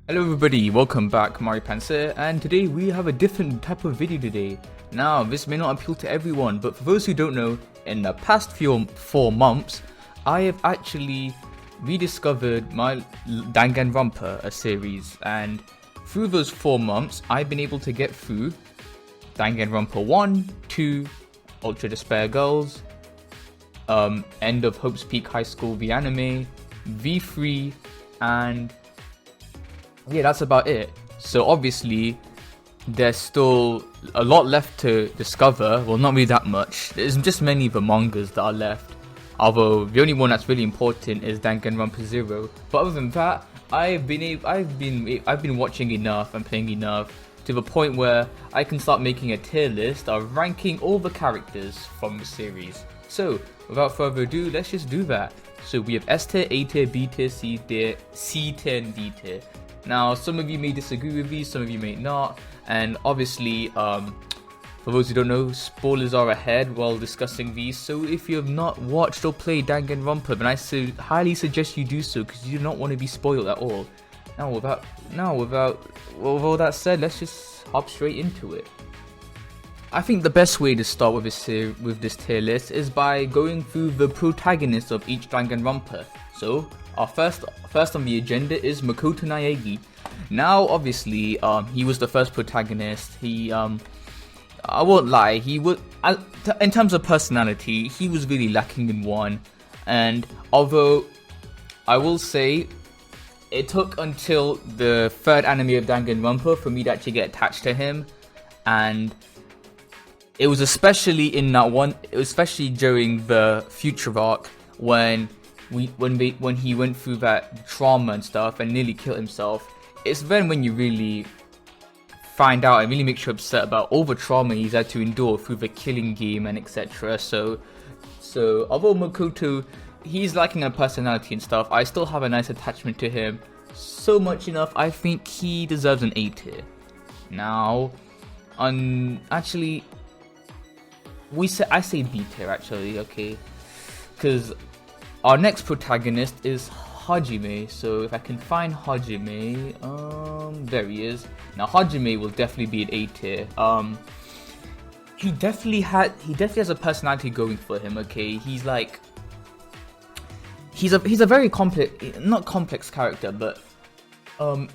Hello everybody, welcome back, Mario Panzer, and today we have a different type of video today. Now, this may not appeal to everyone, but for those who don't know, in the past 4 months, I have actually rediscovered my Danganronpa, a series, and through those 4 months, I've been able to get through Danganronpa 1, 2, Ultra Despair Girls, End of Hope's Peak High School, the anime, V3, and yeah, that's about it. So obviously, there's still a lot left to discover. Well, not really that much. There's just many of the mangas that are left. Although the only one that's really important is Danganronpa Zero. But other than that, I've been watching enough and playing enough to the point where I can start making a tier list of ranking all the characters from the series. So without further ado, let's just do that. So we have S tier, A tier, B tier, C tier, and D tier. Now, some of you may disagree with these, some of you may not, and obviously, for those who don't know, spoilers are ahead while discussing these, so if you have not watched or played Danganronpa, then I highly suggest you do so, because you do not want to be spoiled at all. Now, with all that said, let's just hop straight into it. I think the best way to start with this tier list is by going through the protagonists of each Danganronpa. So, our first on the agenda is Makoto Naegi. Now, obviously, he was the first protagonist. I won't lie, in terms of personality, he was really lacking in one. And although I will say, it took until the third anime of Danganronpa for me to actually get attached to him, and it was especially in that one, especially during the future arc when he went through that trauma and stuff and nearly killed himself. It's then when you really find out and really makes you upset about all the trauma he's had to endure through the killing game and etc. So although Makoto, he's lacking a personality and stuff, I still have a nice attachment to him. So much enough, I think he deserves an A tier. Now, actually, I say B tier actually, okay, because our next protagonist is Hajime. So if I can find Hajime, there he is. Now Hajime will definitely be an A tier. He definitely has a personality going for him. Okay, he's a very not complex character, but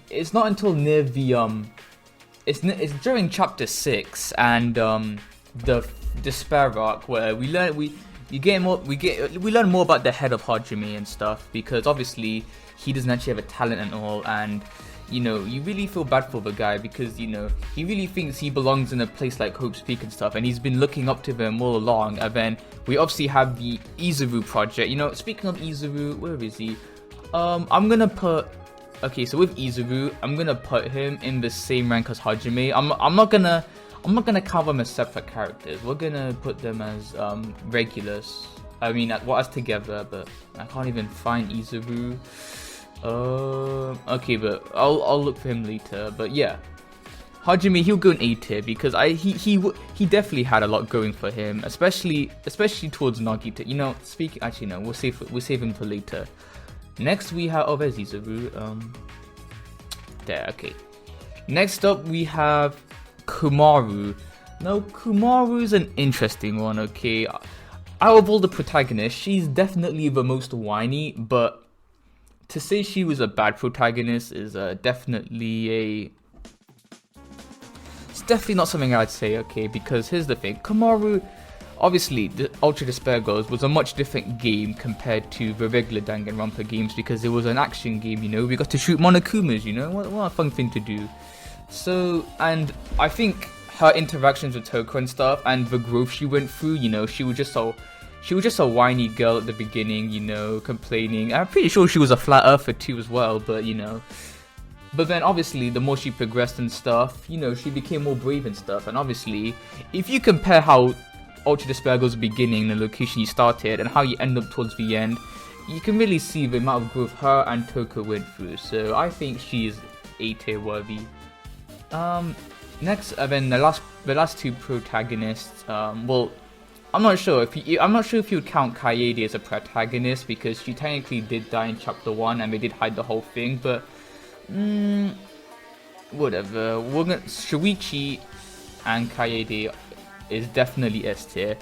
it's not until near the it's during chapter 6 and the Despair arc where we learn more about the head of Hajime and stuff, because obviously he doesn't actually have a talent and all, and you really feel bad for the guy because he really thinks he belongs in a place like Hope's Peak and stuff, and he's been looking up to them all along. And then we obviously have the Izuru project. Speaking of Izuru, where is he? So with Izuru, I'm gonna put him in the same rank as Hajime. I'm not gonna count them as separate characters. We're gonna put them as regulars. I mean, as together, but I can't even find Izuru. Okay, but I'll look for him later. But yeah, Hajime, he'll go in A tier because he definitely had a lot going for him, especially towards Nagita. Actually no, we'll save him for later. Next we have there's Izuru. There, okay. Next up we have Kumaru. Now, Kumaru's an interesting one, okay? Out of all the protagonists, she's definitely the most whiny, but to say she was a bad protagonist is definitely not something I'd say, okay? Because here's the thing, Kumaru, obviously, the Ultra Despair Girls was a much different game compared to the regular Danganronpa games because it was an action game, we got to shoot Monokumas, what a fun thing to do. So, and I think her interactions with Toko and stuff, and the growth she went through, she was just a whiny girl at the beginning, complaining. I'm pretty sure she was a flat earther too as well, but but then obviously the more she progressed and stuff, she became more brave and stuff. And obviously, if you compare how Ultra Despair Girls beginning, the location you started, and how you end up towards the end, you can really see the amount of growth her and Toko went through. So I think she's A tier worthy. Next, then the last two protagonists. Well, I'm not sure if you would count Kaede as a protagonist because she technically did die in chapter 1 and they did hide the whole thing. But whatever. Shuichi and Kaede is definitely S tier.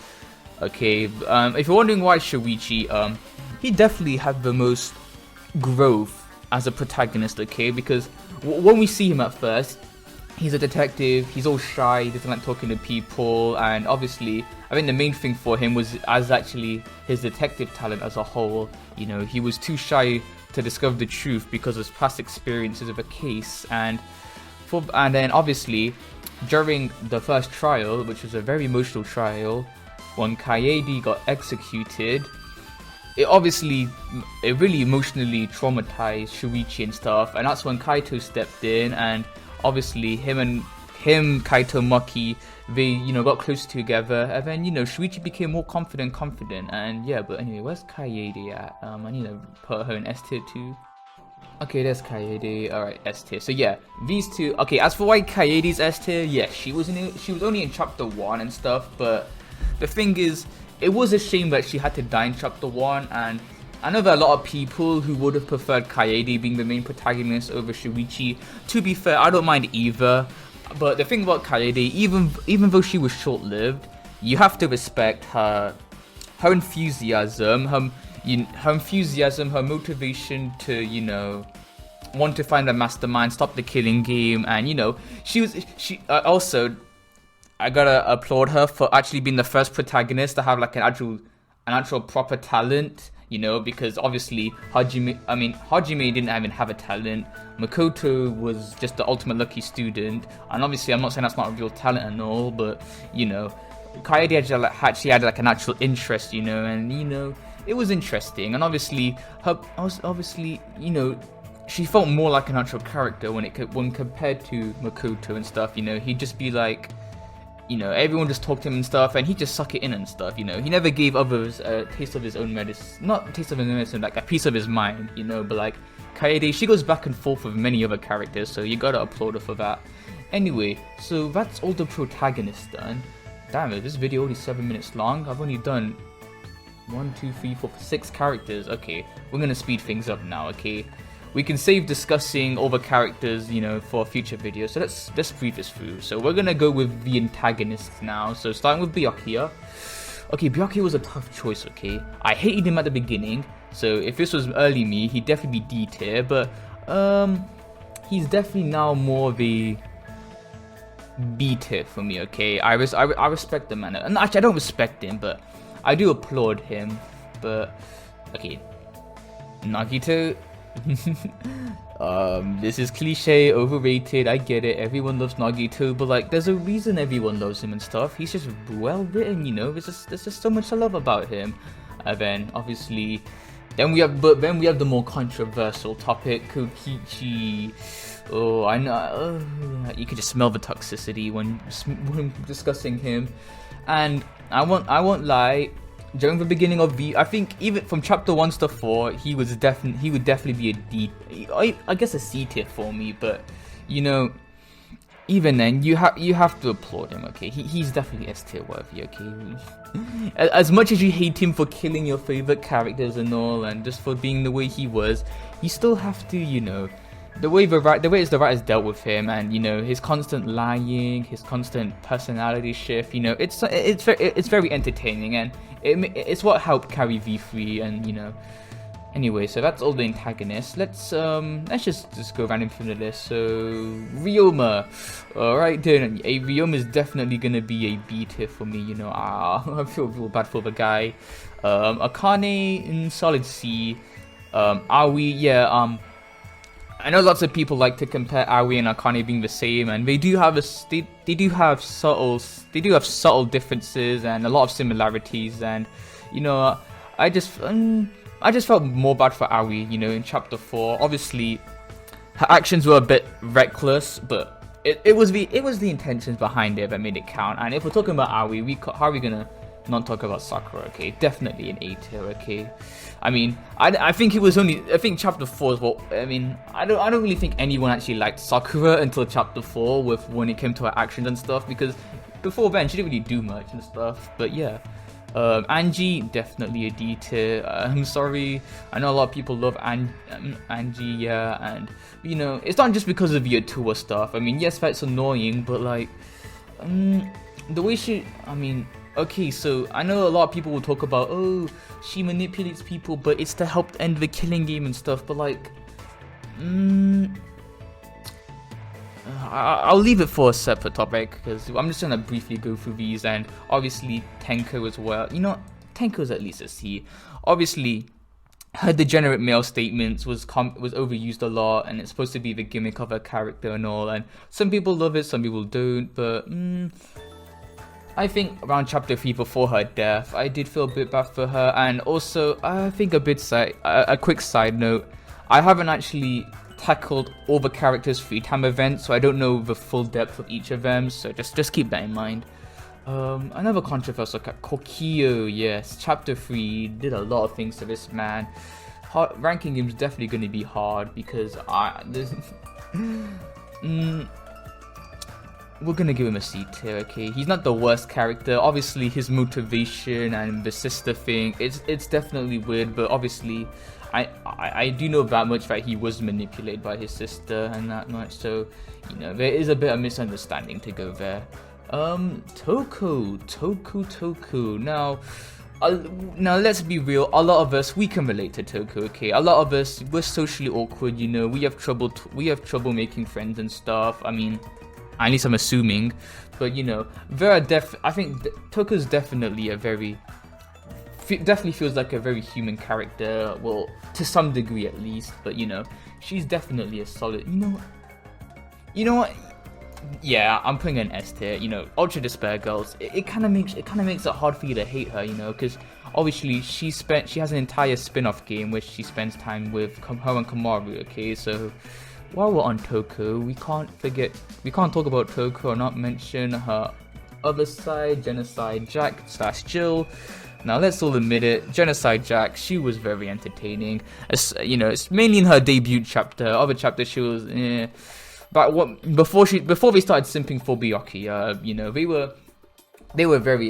Okay, if you're wondering why Shuichi, he definitely had the most growth as a protagonist, okay? Because when we see him at first, he's a detective, he's all shy, he doesn't like talking to people, and obviously, I think the main thing for him was actually his detective talent as a whole. You know, he was too shy to discover the truth because of his past experiences of a case, and then obviously, during the first trial, which was a very emotional trial, when Kaede got executed, it really emotionally traumatized Shuichi and stuff, and that's when Kaito stepped in, and obviously him, Kaito, Maki, they, got close together, and then, Shuichi became more confident, and yeah, but anyway, where's Kaede at? I need to put her in S tier too. Okay, there's Kaede, alright, S tier. So yeah, these two, okay, as for why Kaede's S tier, yeah, she was only in chapter 1 and stuff, but the thing is, it was a shame that she had to die in chapter 1, and I know there are a lot of people who would have preferred Kaede being the main protagonist over Shuichi. To be fair, I don't mind either, but the thing about Kaede, even though she was short-lived, you have to respect her enthusiasm, her motivation to, want to find a mastermind, stop the killing game, and she also, I gotta applaud her for actually being the first protagonist to have like an actual proper talent, because obviously Hajime didn't even have a talent. Makoto was just the ultimate lucky student, and obviously I'm not saying that's not a real talent and all, but Kaede actually had like an actual interest, and it was interesting, and obviously she felt more like an actual character when compared to Makoto and stuff. He'd just be like, everyone just talked to him and stuff, and he'd just suck it in and stuff. He never gave others a taste of his own medicine, not a taste of his own medicine, like a piece of his mind, but like Kaede, she goes back and forth with many other characters, so you gotta applaud her for that. Anyway, so that's all the protagonists done. Damn it, this video only 7 minutes long. I've only done 1, 2, 3, 4, 6 characters. Okay, we're gonna speed things up now, okay? We can save discussing all the characters, for a future video. So let's breathe this through. So we're gonna go with the antagonists now. So starting with Byakuya. Okay, Byakuya was a tough choice, okay? I hated him at the beginning. So if this was early me, he'd definitely be D tier. But he's definitely now more of a B tier for me, okay? I respect the man. And actually, I don't respect him, but I do applaud him. But okay, Nagito. This is cliche, overrated, I get it, everyone loves Nagito, but like there's a reason everyone loves him and stuff. He's just well written, there's just so much I love about him. And then obviously then we have the more controversial topic, Kokichi. Oh, I know, you can just smell the toxicity when discussing him. And I won't lie, during the beginning of I think even from chapter 1 to 4, he would definitely be a D, I guess a C tier for me. But even then, you have to applaud him. Okay, he's definitely S tier worthy. Okay, as much as you hate him for killing your favorite characters and all, and just for being the way he was, you still have to the way the writers dealt with him, and his constant lying, his constant personality shift. It's very entertaining, and it's what helped carry V3. And anyway, so that's all the antagonists. Let's just go random through the list. So Ryoma, alright then, Ryoma is definitely gonna be a B tier for me. I feel real bad for the guy. Akane in solid C. Aoi, yeah. I know lots of people like to compare Aoi and Akane being the same, and they do have subtle differences and a lot of similarities. And I just felt more bad for Aoi. In chapter 4, obviously her actions were a bit reckless, but it was the intentions behind it that made it count. And if we're talking about Aoi, how are we gonna not talk about Sakura? Okay, definitely an A tier. Okay, I mean, I think chapter 4 is what, I mean, I don't really think anyone actually liked Sakura until chapter 4 when it came to her actions and stuff, because before then she didn't really do much and stuff. But yeah, Angie, definitely a D tier. I'm sorry, I know a lot of people love Angie, yeah, and you know, it's not just because of your tour stuff. I mean, yes, that's annoying, but like, the way she, I mean, okay, so I know a lot of people will talk about, oh, she manipulates people, but it's to help end the killing game and stuff, but like, I'll leave it for a separate topic, because I'm just gonna briefly go through these, and obviously Tenko as well. You know, Tenko's at least a C. Obviously, her degenerate male statements was overused a lot, and it's supposed to be the gimmick of her character and all, and some people love it, some people don't, but I think around chapter 3 before her death, I did feel a bit bad for her, and also, I think a quick side note, I haven't actually tackled all the characters' free time events, so I don't know the full depth of each of them, so just keep that in mind. Another controversial Kokio, yes, chapter 3 did a lot of things to this man. Ranking him is definitely going to be hard, because we're gonna give him a C tier, okay? He's not the worst character. Obviously, his motivation and the sister thing, it's definitely weird, but obviously, I do know that much, that he was manipulated by his sister and that much, so, you know, there is a bit of misunderstanding to go there. Toko. Now let's be real, a lot of us, we can relate to Toko, okay? A lot of us, we're socially awkward, you know, we have trouble making friends and stuff. I mean, at least I'm assuming, but you know, I think Toko's definitely definitely feels like a very human character, well, to some degree at least, but you know, she's definitely a solid, you know what, yeah, I'm putting an S tier. You know, Ultra Despair Girls, it kind of makes it hard for you to hate her, you know, because obviously she has an entire spin-off game where she spends time with her and Kamaru, okay, so while we're on Toko, we can't talk about Toko or not mention her other side, Genocide Jack / Jill. Now let's all admit it, Genocide Jack, she was very entertaining. You know, it's mainly in her debut chapter. Other chapters she was, but before they started simping for Byakuya, you know,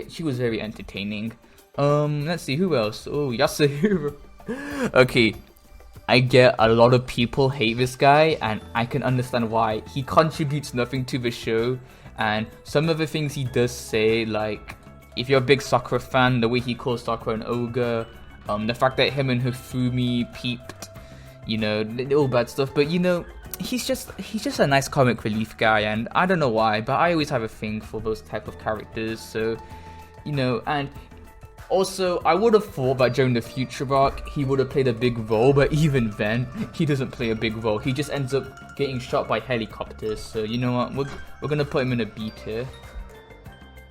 she was very entertaining. Let's see who else. Oh, Yasuhiro. Okay, I get a lot of people hate this guy, and I can understand why. He contributes nothing to the show, and some of the things he does say, like, if you're a big Sakura fan, the way he calls Sakura an ogre, the fact that him and Hifumi peeped, you know, all bad stuff, but you know, he's just a nice comic relief guy, and I don't know why, but I always have a thing for those type of characters, so, you know, and also, I would have thought that during the future arc, he would have played a big role, but even then, he doesn't play a big role. He just ends up getting shot by helicopters, so you know what, we're gonna put him in a B tier.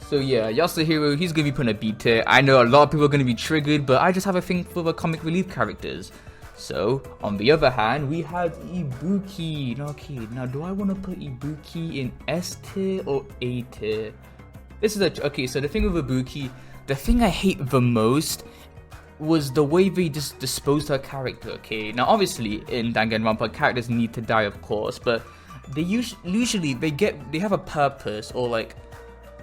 So yeah, Yasuhiro, he's gonna be put in a B tier. I know a lot of people are gonna be triggered, but I just have a thing for the comic relief characters. So, on the other hand, we have Ibuki. Okay, now do I want to put Ibuki in S tier or A tier? Okay, so the thing with Ibuki, the thing I hate the most was the way they just disposed her character, okay? Now, obviously, in Danganronpa, characters need to die, of course, but they usually, they have a purpose, or like,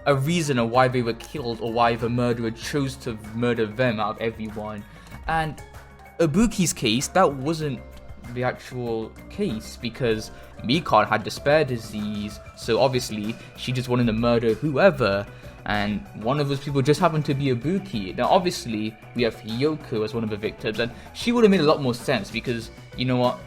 a reason of why they were killed, or why the murderer chose to murder them out of everyone. And Ibuki's case, that wasn't the actual case, because Mikon had despair disease, so obviously she just wanted to murder whoever, and one of those people just happened to be Ibuki. Now obviously we have Hiyoko as one of the victims, and she would have made a lot more sense, because you know what,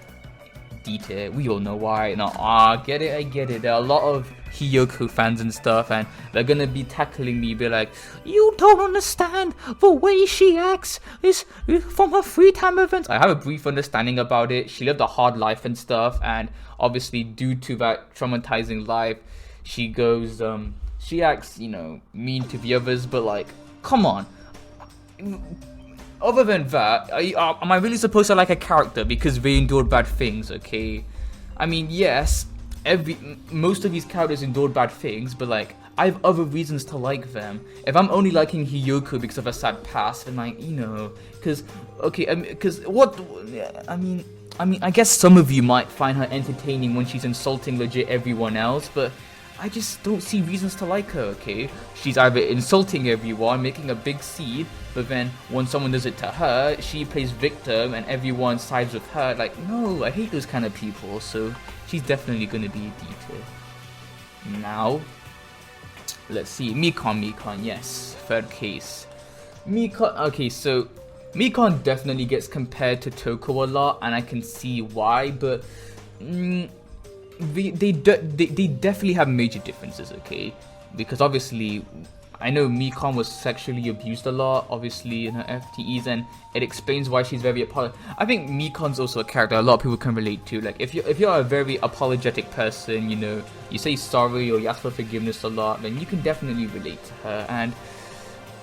D-tier, we all know why. Now I get it, there are a lot of Hiyoko fans and stuff, and they're gonna be tackling me, be like, you don't understand, the way she acts is from her free time events. I have a brief understanding about it. She lived a hard life and stuff, and obviously due to that traumatizing life, she goes, she acts, you know, mean to the others, but like, come on. Other than that, am I really supposed to like a character because they endured bad things, okay? I mean, yes, most of these characters endured bad things, but like, I have other reasons to like them. If I'm only liking Hiyoko because of a sad past, then like, you know, I guess some of you might find her entertaining when she's insulting legit everyone else, but I just don't see reasons to like her, okay? She's either insulting everyone, making a big scene, but then when someone does it to her, she plays victim and everyone sides with her. Like, no, I hate those kind of people, so she's definitely gonna be D tier. Now, let's see, Mikon, yes, third case. Mikon, okay, so Mikon definitely gets compared to Toko a lot, and I can see why, but they definitely have major differences, okay? Because obviously, I know Mikon was sexually abused a lot, obviously, in her FTEs, and it explains why she's very apologetic. I think Mikon's also a character a lot of people can relate to. Like, if you're a very apologetic person, you know, you say sorry or you ask for forgiveness a lot, then you can definitely relate to her. And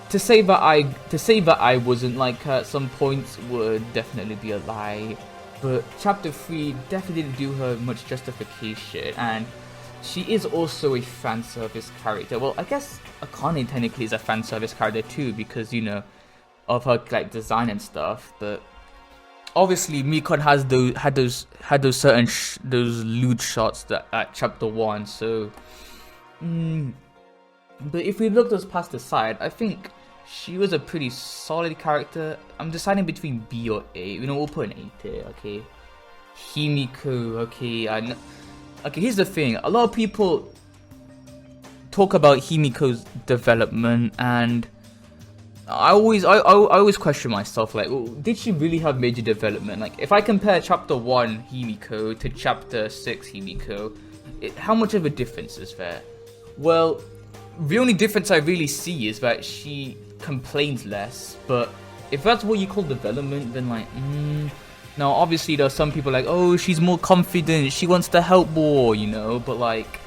to say that I wasn't like her at some points would definitely be a lie. But chapter 3 definitely didn't do her much justification, and she is also a fan service character. Well, I guess Akane technically is a fan service character too, because, you know, of her like design and stuff. But obviously, Mikon has had those certain those lewd shots that at chapter 1. So, but if we look those past aside, I think she was a pretty solid character. I'm deciding between B or A. You know, we'll put an A tier, okay? Himiko, okay. Okay, here's the thing. A lot of people talk about Himiko's development, and I always question myself, like, well, did she really have major development? Like, if I compare chapter 1 Himiko to chapter 6 Himiko, how much of a difference is there? Well, the only difference I really see is that she complains less, but if that's what you call development, then like, now obviously there are some people like, oh, she's more confident, she wants to help more, you know, but like,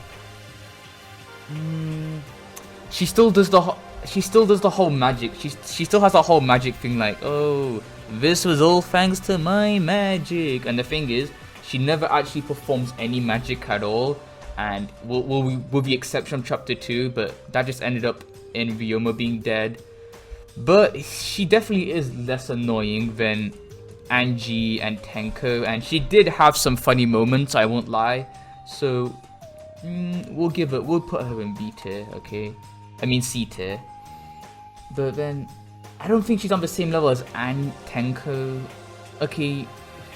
she still does the whole magic, she still has a whole magic thing, like, oh, this was all thanks to my magic, and the thing is, she never actually performs any magic at all. And with the exception of chapter 2, but that just ended up in Ryoma being dead. But she definitely is less annoying than Angie and Tenko, and she did have some funny moments, I won't lie. So we'll put her in B tier, okay? I mean C tier. But then I don't think she's on the same level as Tenko. Okay,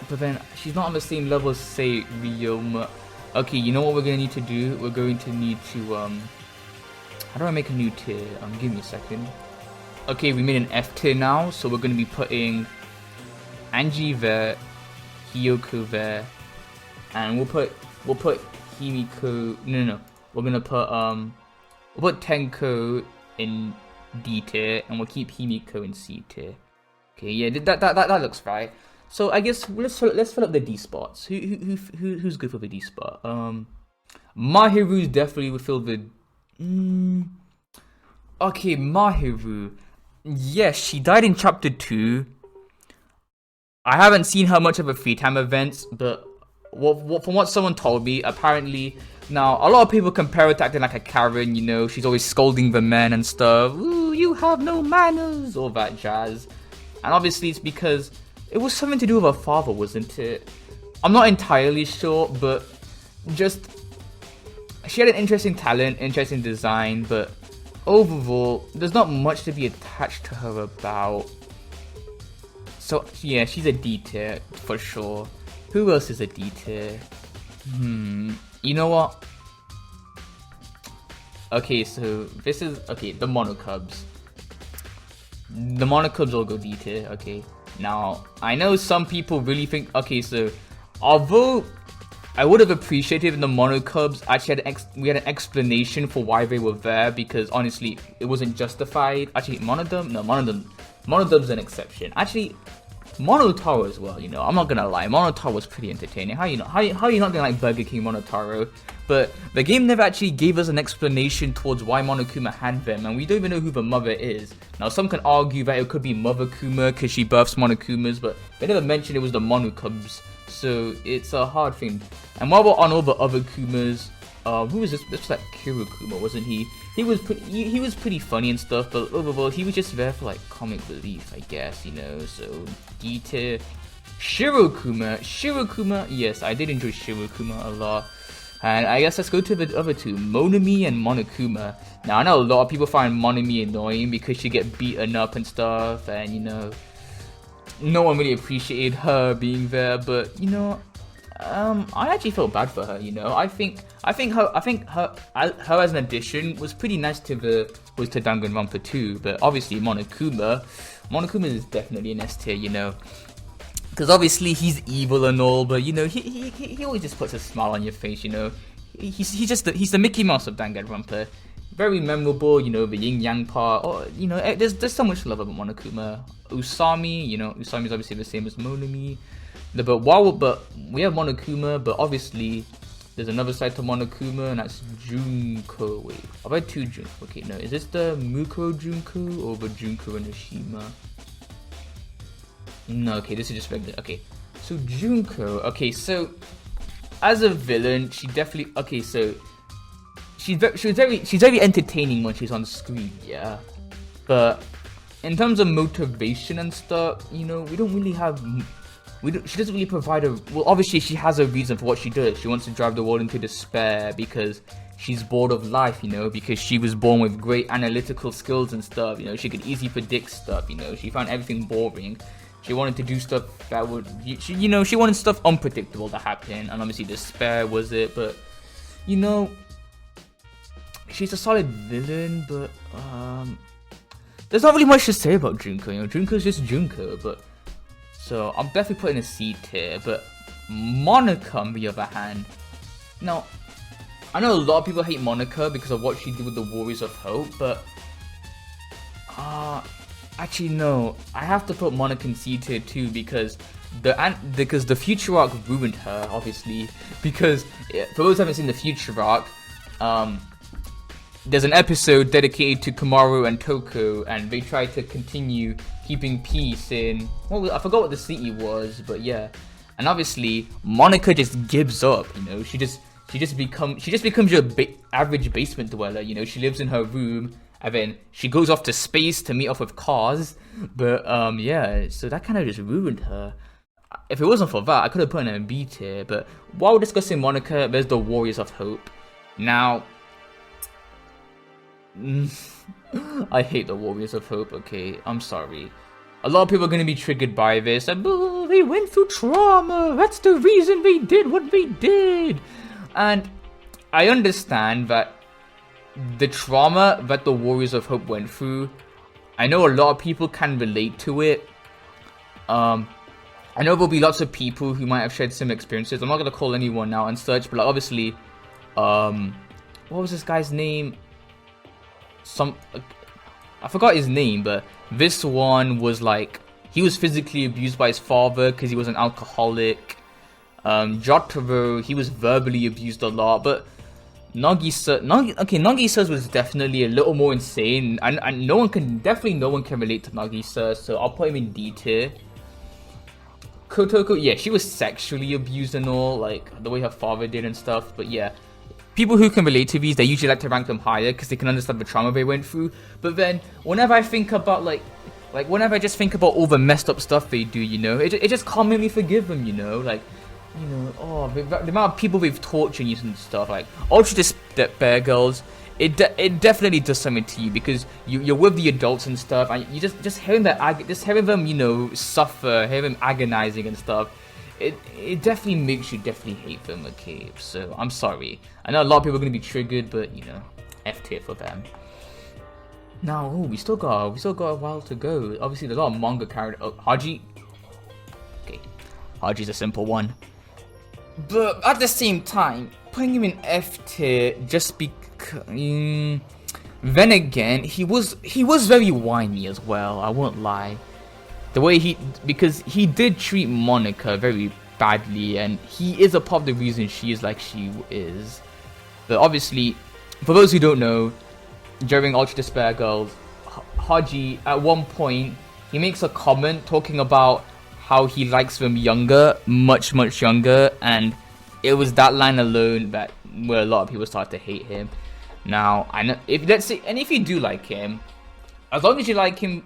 but then she's not on the same level as, say, Ryoma. Okay, you know what we're gonna need to do? We're going to need to how do I make a new tier? Give me a second. Okay, we made an F tier now, so we're gonna be putting Angie there, Hiyoko there, and we'll put Himiko. No. We're gonna put we'll put Tenko in D tier, and we'll keep Himiko in C tier. Okay, yeah, that looks right. So I guess let's fill up the D spots. Who's good for the D spot? Mahiru's definitely would fill the. Okay, Mahiru. Yes, she died in chapter 2. I haven't seen her much of a free time events, but from what someone told me, apparently now a lot of people compare her to acting like a Karen. You know, she's always scolding the men and stuff. Ooh, you have no manners, all that jazz. And obviously it's because it was something to do with her father, wasn't it? I'm not entirely sure, but just she had an interesting talent, interesting design, but overall, there's not much to be attached to her about. So yeah, she's a D tier for sure. Who else is a D tier? You know what? Okay, so this is the Monokubs. The Monokubs all go D tier, okay. Now, I know some people really think, okay, so although I would have appreciated if the Monokubs actually we had an explanation for why they were there, because honestly, it wasn't justified. Actually, Monodub's an exception. Actually, Monotaro as well, you know, I'm not gonna lie, Monotaro was pretty entertaining. How you not gonna like Burger King Monotaro? But the game never actually gave us an explanation towards why Monokuma had them, and we don't even know who the mother is. Now, some can argue that it could be Mother Kuma because she births Monokumas, but they never mentioned it was the Monokubs, so it's a hard thing. And while we're on all the other Kumas, who was this? This was like Kirokuma, wasn't he? He was pretty funny and stuff, but overall he was just there for like comic relief, I guess, you know. So D tier. Shirokuma, yes, I did enjoy Shirokuma a lot. And I guess let's go to the other two, Monami and Monokuma. Now, I know a lot of people find Monami annoying because she get beaten up and stuff, and you know, no one really appreciated her being there. But you know, I actually felt bad for her. You know, I think her as an addition was pretty nice to Danganronpa 2. But obviously, Monokuma is definitely an S tier. You know. Because obviously he's evil and all, but you know he always just puts a smile on your face. You know, he's the Mickey Mouse of Danganronpa. Very memorable. You know, the yin yang part. Or you know, there's so much love about Monokuma. Usami, you know, Usami is obviously the same as Monami. But we have Monokuma, but obviously there's another side to Monokuma, and that's Junko. Wait, have I two Junko? Okay, no, is this the Muko Junko or the Junko Enoshima? No, okay, this is just regular. Okay, so Junko. Okay, so as a villain, she definitely. Okay, so she's very entertaining when she's on screen, yeah. But in terms of motivation and stuff, you know, we don't really have. She doesn't really provide a. Well, obviously she has a reason for what she does. She wants to drive the world into despair because she's bored of life, you know, because she was born with great analytical skills and stuff. You know, she could easily predict stuff. You know, she found everything boring. She wanted to do stuff that would, she wanted stuff unpredictable to happen, and obviously despair was it. But you know, she's a solid villain, but there's not really much to say about Junko. You know, Junko's just Junko. But so I'm definitely putting a C tier. But Monica, on the other hand, now I know a lot of people hate Monica because of what she did with the Warriors of Hope, but actually, no. I have to put Monica in C tier too because the future arc ruined her, obviously. Because for those who haven't seen the future arc, there's an episode dedicated to Kamaru and Toko, and they try to continue keeping peace in. Well, I forgot what the city was, but yeah. And obviously, Monica just gives up. You know, she just becomes your average basement dweller. You know, she lives in her room. And then she goes off to space to meet up with cars. But yeah, so that kind of just ruined her. If it wasn't for that, I could have put her in a B tier. But while we're discussing Monica, there's the Warriors of Hope. Now, I hate the Warriors of Hope, okay? I'm sorry. A lot of people are going to be triggered by this. And, oh, they went through trauma. That's the reason they did what they did. And I understand that the trauma that the Warriors of Hope went through, I know a lot of people can relate to it. I know there'll be lots of people who might have shared similar experiences. I'm not going to call anyone out and such, but like, obviously, what was this guy's name? I forgot his name, but this one was like, he was physically abused by his father because he was an alcoholic. Jotaro, he was verbally abused a lot, but Nagisa was definitely a little more insane, and no one can relate to Nagisa, so I'll put him in D tier. Kotoko, yeah, she was sexually abused and all, like the way her father did and stuff, but yeah, people who can relate to these, they usually like to rank them higher because they can understand the trauma they went through. But then whenever I think about like whenever I just think about all the messed up stuff they do, you know, it just can't make me forgive them, you know, like, you know, oh, the amount of people they've tortured you and stuff, like Ultra Despair Girls, it definitely does something to you because you're with the adults and stuff, and you just hearing them, you know, suffer, hearing them agonizing and stuff, it definitely makes you hate them. Okay, so I'm sorry. I know a lot of people are gonna be triggered, but you know, F tier for them. Now, we still got a while to go. Obviously, there's a lot of manga characters. Oh, Haji. Okay, Haji's a simple one. But at the same time, putting him in F tier just because. Then again, he was very whiny as well. I won't lie. The way because he did treat Monica very badly, and he is a part of the reason she is like she is. But obviously, for those who don't know, during Ultra Despair Girls, Haji at one point he makes a comment talking about how he likes them younger, much younger, and it was that line alone where a lot of people started to hate him. Now, I know if you do like him, as long as you like him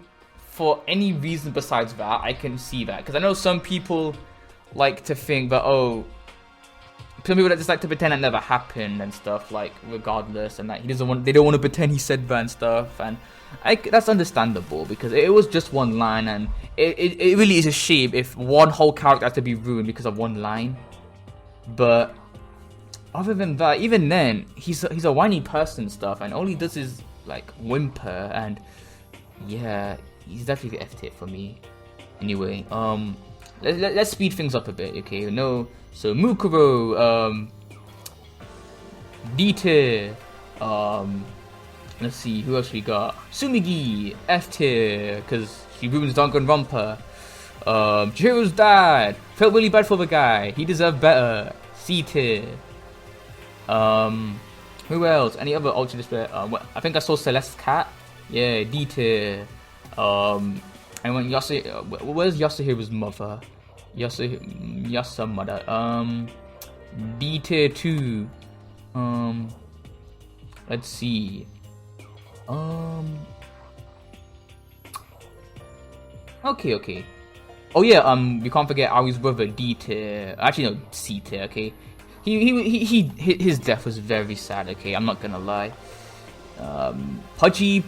for any reason besides that, I can see that, because I know some people like to think that, oh, people that just like to pretend it never happened and stuff, like, regardless, and that they don't want to pretend he said that and stuff, and that's understandable, because it was just one line, and it really is a shame if one whole character has to be ruined because of one line. But other than that, even then, he's a whiny person stuff, and all he does is, like, whimper, and yeah, he's definitely the F tier for me. Anyway, let's speed things up a bit, okay? No, so Mukuro, D tier, let's see, who else we got? Sumigi, F tier, because she ruins Danganronpa. Chihiro's dad, felt really bad for the guy, he deserved better, C tier. Who else? Any other Ultra Display? I think I saw Celeste's cat. Yeah, D tier. And when where's Yasuhiro's mother? Yasa mother. D tier 2. Let's see. Okay. Oh yeah, we can't forget Ari's brother, D tier. Actually no, C tier, okay. His death was very sad, okay, I'm not gonna lie. Pudgy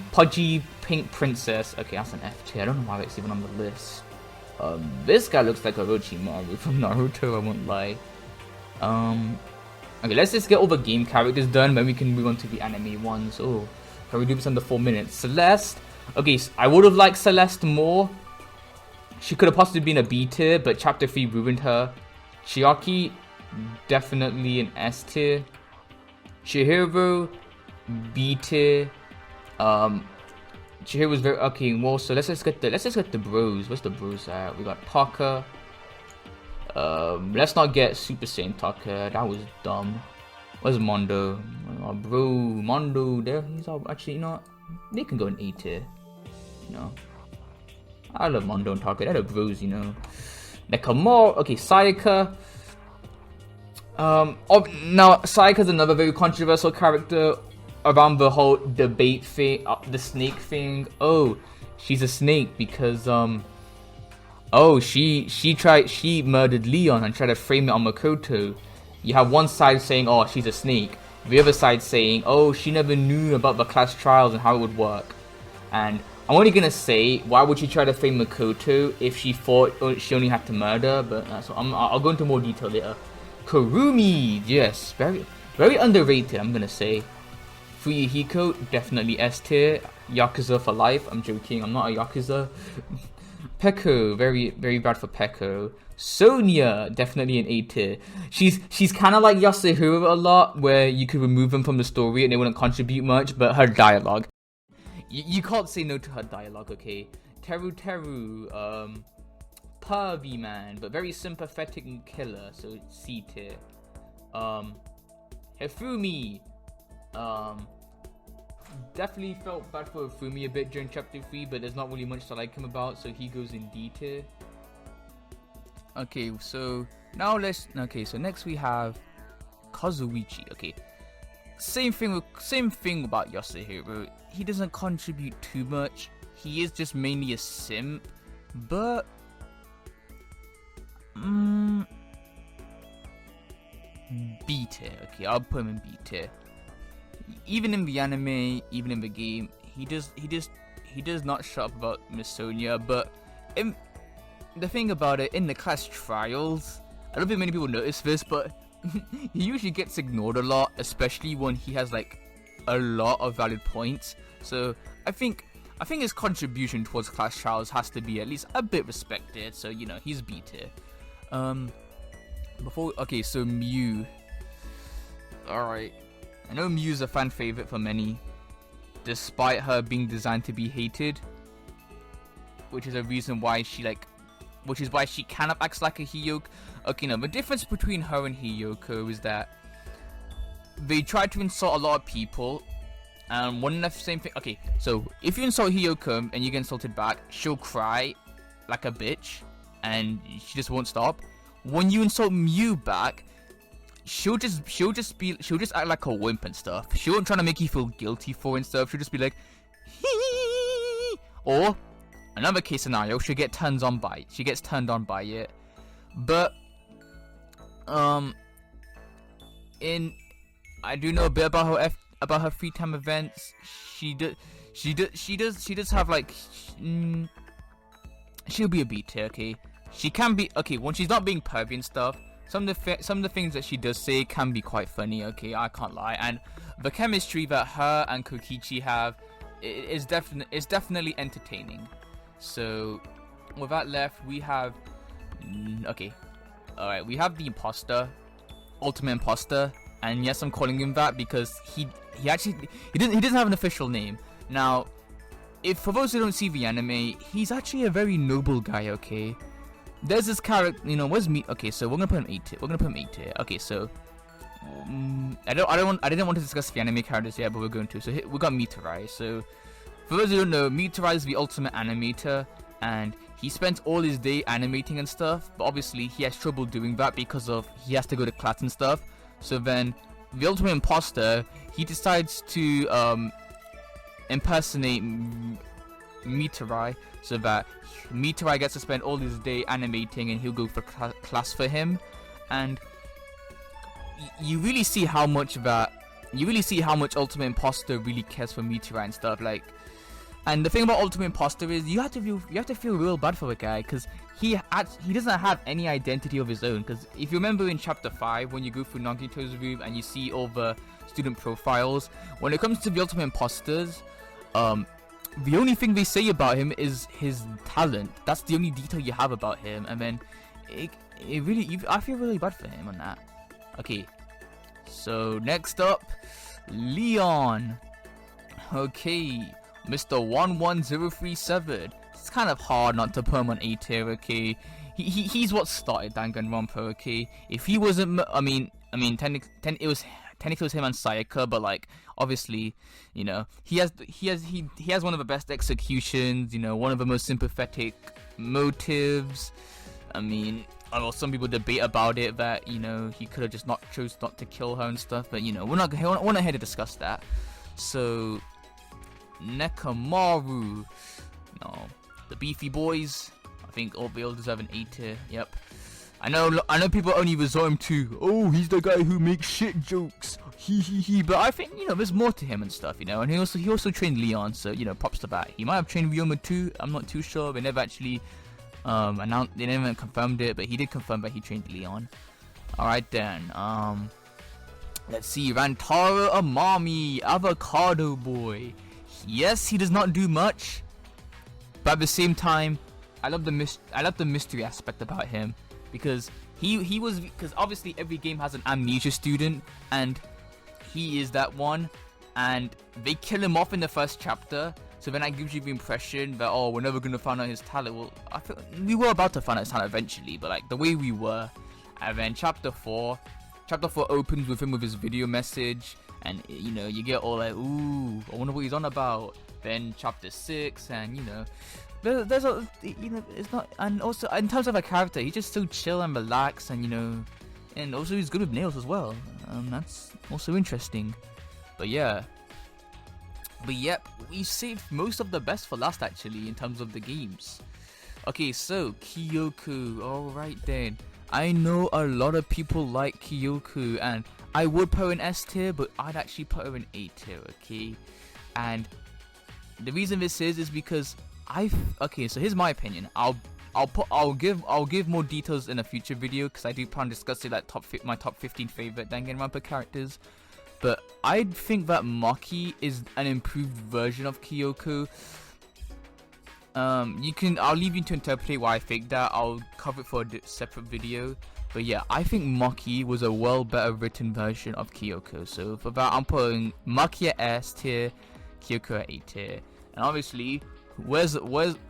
Pink Princess, okay, that's an F tier. I don't know why it's even on the list. This guy looks like Orochimaru from Naruto, I won't lie. Okay, let's just get all the game characters done, then we can move on to the anime ones. Oh, can we do this under 4 minutes? Celeste, okay, so I would have liked Celeste more. She could have possibly been a B tier, but chapter 3 ruined her. Chiaki, definitely an S tier. Chihiro, B tier. Chihiro was very okay. Well, so let's just get the bros. Where's the bros at? We got Taka. Let's not get Super Saiyan Taka. That was dumb. Where's Mondo? Bro, Mondo. There, he's all actually not. They can go in A tier. You know, I love Mondo and Taka. They're the bros, you know. Nekamura. Okay, Sayaka. Now Sayaka's another very controversial character around the whole debate thing, the snake thing. Oh, she's a snake because oh, she murdered Leon and tried to frame it on Makoto. You have one side saying, oh, she's a snake. The other side saying, oh, she never knew about the class trials and how it would work. And I'm only gonna say, why would she try to frame Makoto if she thought she only had to murder? But I'll go into more detail later. Kurumi, yes, very underrated, I'm gonna say. Fuyuhiko, definitely S tier. Yakuza for life. I'm joking, I'm not a Yakuza. Peko, very bad for Peko. Sonia, definitely an A tier. She's kind of like Yasuhiro a lot, where you could remove them from the story and they wouldn't contribute much, but her dialogue. You can't say no to her dialogue, okay? Teru, pervy man, but very sympathetic and killer, so C tier. Hifumi, definitely felt bad for Hifumi a bit during chapter 3, but there's not really much to like him about, so he goes in D tier. Okay, so now so next we have Kazuichi. Okay, same thing about Yasuhiro. He doesn't contribute too much. He is just mainly a simp, but B tier. Okay, I'll put him in B tier. Even in the anime, even in the game, he does not shut up about Miss Sonia. But the thing about it, in the class trials, I don't think many people notice this, but he usually gets ignored a lot, especially when he has like a lot of valid points. So I think his contribution towards class trials has to be at least a bit respected. So you know, he's B tier. Okay, so Mew. Alright, I know Mew's a fan favorite for many, despite her being designed to be hated, which is a reason why she kind of acts like a Hiyoko. Okay, no, the difference between her and Hiyoko is that they try to insult a lot of people, and one and the same thing. Okay, so if you insult Hiyoko and you get insulted back, she'll cry like a bitch, and she just won't stop. When you insult Mew back, she'll just act like a wimp and stuff. She won't try to make you feel guilty for it and stuff. She'll just be like, hee. Or another case scenario, she gets turned on by it. But I do know a bit about her free time events. She does have like she'll be a B tier, okay. She can be okay when she's not being pervy and stuff. Some of the things that she does say can be quite funny, okay, I can't lie. And the chemistry that her and Kokichi have is definitely entertaining. So with that left, we have okay, all right, we have the imposter, ultimate imposter, and yes, I'm calling him that because he doesn't have an official name. Now, if for those who don't see the anime, he's actually a very noble guy, okay. There's this character, you know, where's me? Okay, so we're gonna put him 8 tier. Okay, so I didn't want to discuss the anime characters yet, but we're going to. So we got Mitarai. So for those who don't know, Mitarai is the ultimate animator, and he spends all his day animating and stuff. But obviously, he has trouble doing that because of he has to go to class and stuff. So then, the ultimate imposter, he decides to impersonate Mitarai, so that Mitarai gets to spend all his day animating, and he'll go for class for him. And you really see how much Ultimate Imposter really cares for Mitarai and stuff. Like, and the thing about Ultimate Imposter is you have to feel real bad for the guy, because he doesn't have any identity of his own. Because if you remember in chapter 5, when you go through Nagito's room and you see all the student profiles, when it comes to the Ultimate Imposters, the only thing they say about him is his talent. That's the only detail you have about him, and then I feel really bad for him on that. Okay, so next up, Leon. Okay, Mr. 11037. It's kind of hard not to put him on A tier. Okay, he's what started Danganronpa. Okay, if he wasn't, technically it was him and Sayaka, but like obviously, you know, he has one of the best executions, you know, one of the most sympathetic motives. I mean, some people debate about it, that, you know, he could have just chose not to kill her and stuff, but you know, we're not here to discuss that. So Nekomaru, no, the beefy boys, I think all they all deserve an A tier. Yep. I know people only resort him to, oh, he's the guy who makes shit jokes, he, but I think, you know, there's more to him and stuff, you know. And he also trained Leon, so, you know, props to that. He might have trained Ryoma too, I'm not too sure. They never actually they never confirmed it, but he did confirm that he trained Leon. Alright then, let's see, Rantaro Amami, Avocado Boy. Yes, he does not do much, but at the same time, I love the mystery aspect about him. Because because obviously every game has an amnesia student, and he is that one, and they kill him off in the first chapter, so then that gives you the impression that, oh, we're never gonna find out his talent. Well, I feel we were about to find out his talent eventually, but like the way we were. And then chapter 4 opens with him with his video message, and you know, you get all like, ooh, I wonder what he's on about. Then chapter 6, and you know, there's a, you know, it's not, and also in terms of a character, he's just so chill and relaxed, and you know, and also he's good with nails as well. That's also interesting. But yeah, we saved most of the best for last actually in terms of the games. Okay, so Kyoku. Alright then, I know a lot of people like Kyoku, and I would put her in S tier, but I'd actually put her in A tier. Okay, and the reason this is because so here's my opinion. I'll give more details in a future video, because I do plan on discussing like my top 15 favorite Danganronpa characters. But I think that Maki is an improved version of Kyoko. I'll leave you to interpret why I think that. I'll cover it for a separate video. But yeah, I think Maki was a better written version of Kyoko. So for that, I'm putting Maki at S tier, Kyoko at A tier. And obviously, where's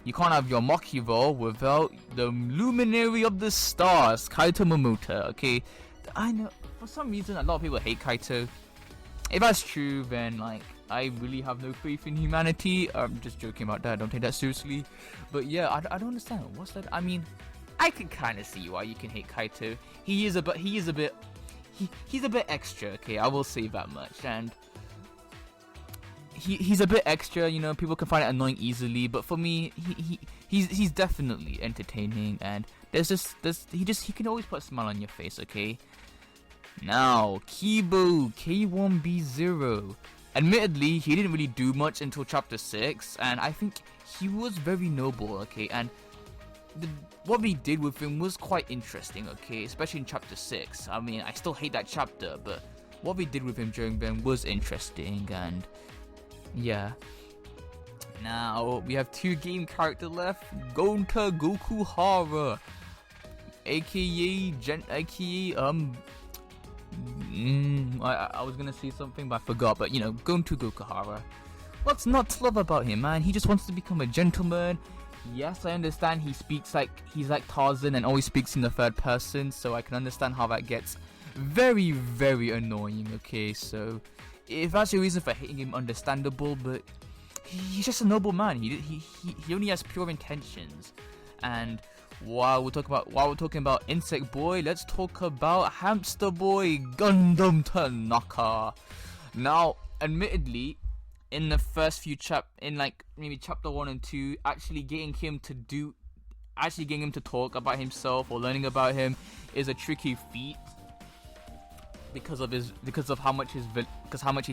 you can't have your Maki role without the luminary of the stars, Kaito Momota. Okay, I know for some reason a lot of people hate Kaito. If that's true, then like I really have no faith in humanity. I'm just joking about that. Don't take that seriously. But yeah, I don't understand. What's that? I mean, I can kind of see why you can hate Kaito. He's a bit extra. Okay, I will say that much. And he's a bit extra, you know, people can find it annoying easily, but for me, he's definitely entertaining, and he can always put a smile on your face. Okay, Now, Kibo K1B0. Admittedly, he didn't really do much until chapter 6, and I think he was very noble, okay, and what we did with him was quite interesting, okay, especially in chapter 6. I mean, I still hate that chapter, but what we did with him during then was interesting, and yeah. Now, we have 2 game characters left. Gonka Gokuhara, aka I was gonna say something, but I forgot, but you know, Gonka Gokuhara. What's not to love about him, man? He just wants to become a gentleman. Yes, I understand he speaks like he's like Tarzan and always speaks in the 3rd person, so I can understand how that gets very, very annoying, okay? So, if that's your reason for hating him, understandable, but he's just a noble man. He only has pure intentions. And while we're talking about Insect Boy, let's talk about Hamster Boy Gundam Tanaka. Now, admittedly, in the first few in like maybe chapter 1 and 2, actually getting him to talk about himself or learning about him is a tricky feat because of how much he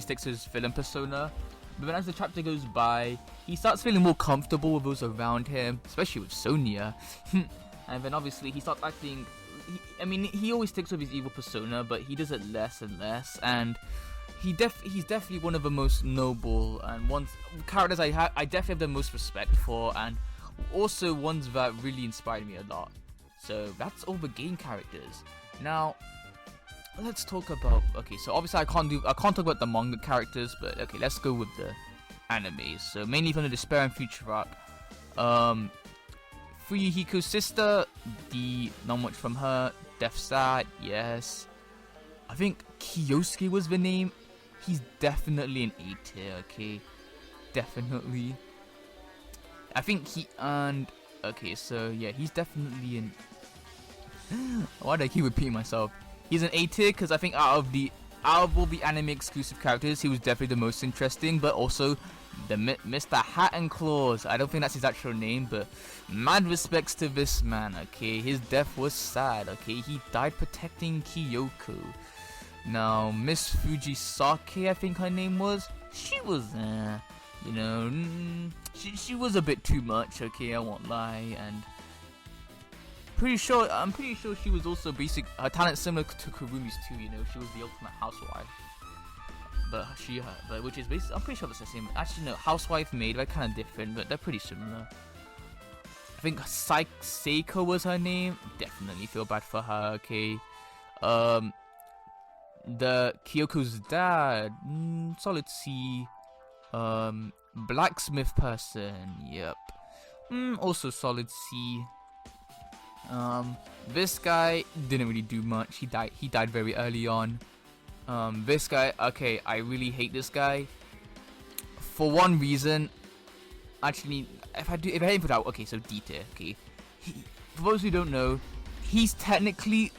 sticks to his villain persona. But then as the chapter goes by, he starts feeling more comfortable with those around him, especially with Sonia. And then obviously he starts acting. He always sticks with his evil persona, but he does it less and less. And he's definitely one of the most noble and characters I definitely have the most respect for, and also ones that really inspired me a lot. So that's all the game characters. Now, let's talk about, okay, so obviously I can't talk about the manga characters, but okay, let's go with the animes. So mainly from the Despair and Future arc. Fuyuhiko's sister, not much from her. Death Sad, yes. I think Kiyosuke was the name. He's definitely an A tier, okay? Definitely. I think okay, so yeah, he's definitely an why do I keep repeating myself? He's an A tier because I think out of all the anime exclusive characters, he was definitely the most interesting, but also the Mr. Hat and Claws. I don't think that's his actual name, but mad respects to this man, okay? His death was sad, okay? He died protecting Kyoko. Now, Miss Fujisake, I think her name was, she was, you know, she was a bit too much, okay? I won't lie, and I'm pretty sure she was also her talent similar to Kurumi's too, you know, she was the ultimate housewife. But which is basically, I'm pretty sure that's the same. Actually, no, housewife maid, they're kind of different, but they're pretty similar. I think Seiko was her name. Definitely feel bad for her, okay. The Kyoko's dad, solid C. Blacksmith person, yep. Also solid C. This guy didn't really do much. He died very early on. This guy, okay, I really hate this guy. For one reason, actually, if I didn't put out, okay, so D tier, okay. For those who don't know, he's technically,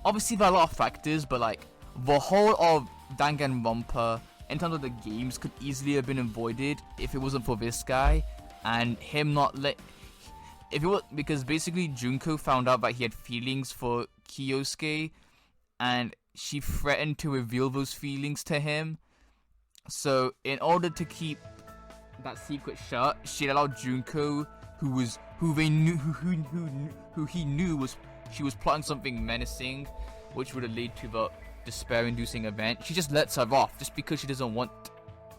obviously there are a lot of factors, but like the whole of Danganronpa in terms of the games could easily have been avoided if it wasn't for this guy and him because basically Junko found out that he had feelings for Kyosuke and she threatened to reveal those feelings to him. So in order to keep that secret shut, she allowed Junko, who he knew she was plotting something menacing, which would have led to the despair-inducing event. She just lets her off just because she doesn't want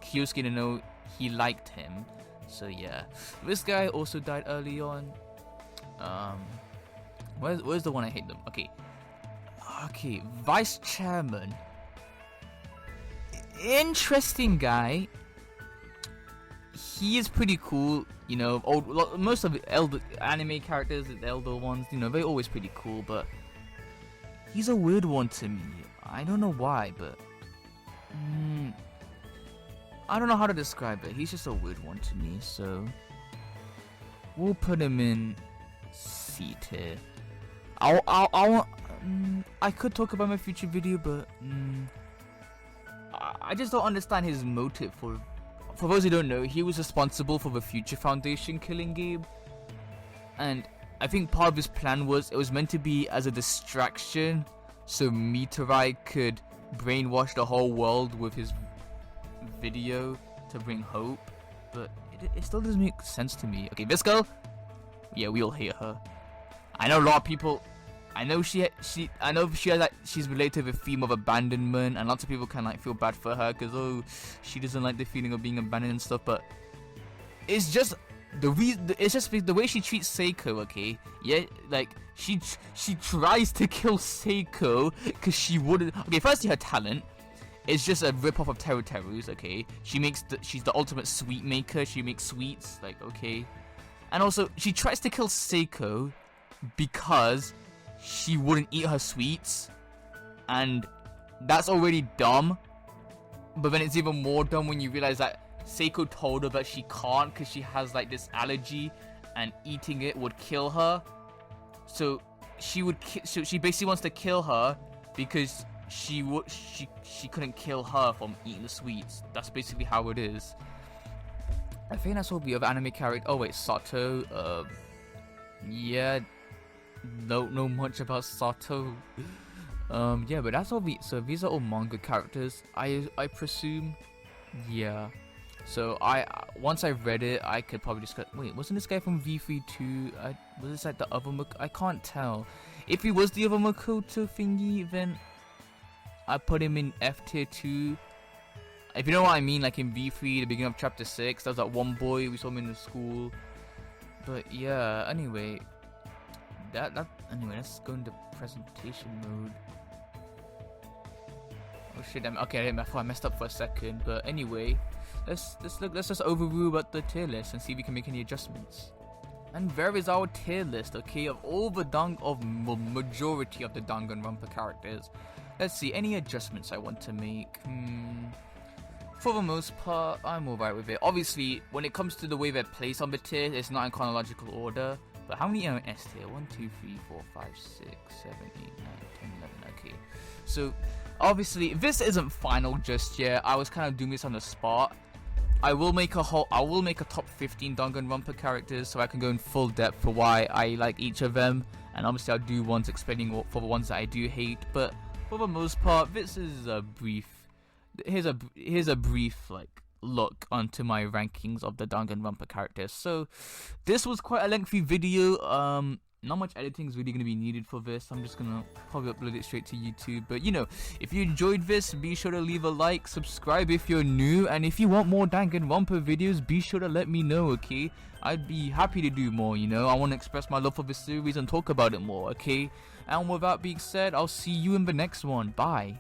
Kyosuke to know he liked him. So yeah, this guy also died early on. Where's the one I hate them? Okay, Vice Chairman. Interesting guy. He is pretty cool, you know. Most of the elder anime characters, the elder ones, you know, they're always pretty cool, but he's a weird one to me. I don't know why, but I don't know how to describe it. He's just a weird one to me, so we'll put him in C tier. I could talk about my future video, but I just don't understand his motive for those who don't know, he was responsible for the Future Foundation killing game, and I think part of his plan was it was meant to be as a distraction so Meteorite could brainwash the whole world with his video to bring hope, but it still doesn't make sense to me. Okay, this girl, yeah, we all hate her. I know a lot of people. I know she's like, she's related to the theme of abandonment, and lots of people can like feel bad for her because she doesn't like the feeling of being abandoned and stuff. But it's just the way she treats Seiko. Okay, yeah, like she tries to kill Seiko because she wouldn't. Okay, firstly, her talent is just a rip off of Teru's. Okay, she's the ultimate sweet maker. She makes sweets. Like, okay, and also she tries to kill Seiko because she wouldn't eat her sweets, and that's already dumb. But then it's even more dumb when you realize that Seiko told her that she can't because she has like this allergy, and eating it would kill her. So she basically wants to kill her because she couldn't kill her from eating the sweets. That's basically how it is. I think that's all the other anime character. Oh wait, Sato. Yeah. Don't know much about Sato. Yeah, but that's all. So these are all manga characters, I presume. Yeah. So once I read it, I could probably just wait. Wasn't this guy from V32? Was this like the other? I can't tell. If he was the other Makoto thingy, then I put him in F tier 2. If you know what I mean, like in V3, the beginning of chapter 6, there was that one boy we saw him in the school. But yeah, anyway. Anyway, let's go into presentation mode. Oh shit, okay, I messed up for a second, but anyway, let's just overview about the tier list and see if we can make any adjustments. And there is our tier list, okay, of all the majority of the Danganronpa characters. Let's see, any adjustments I want to make. For the most part, I'm alright with it. Obviously, when it comes to the way they're placed on the tier, it's not in chronological order. But how many are in S tier? 1, 2, 3, 4, 5, 6, 7, 8, 9, 10, 11. Okay. So, obviously, this isn't final just yet. I was kind of doing this on the spot. I will make a top 15 Danganronpa characters so I can go in full depth for why I like each of them. And obviously, I'll do ones explaining for the ones that I do hate. But for the most part, this is a brief. Here's a brief like look onto my rankings of the Danganronpa characters. So this was quite a lengthy video. Not much editing is really going to be needed for this. I'm just going to probably upload it straight to YouTube. But you know, if you enjoyed this, be sure to leave a like, subscribe if you're new, and if you want more Danganronpa videos, be sure to let me know, okay? I'd be happy to do more, you know? I want to express my love for this series and talk about it more, okay? And with that being said, I'll see you in the next one. Bye.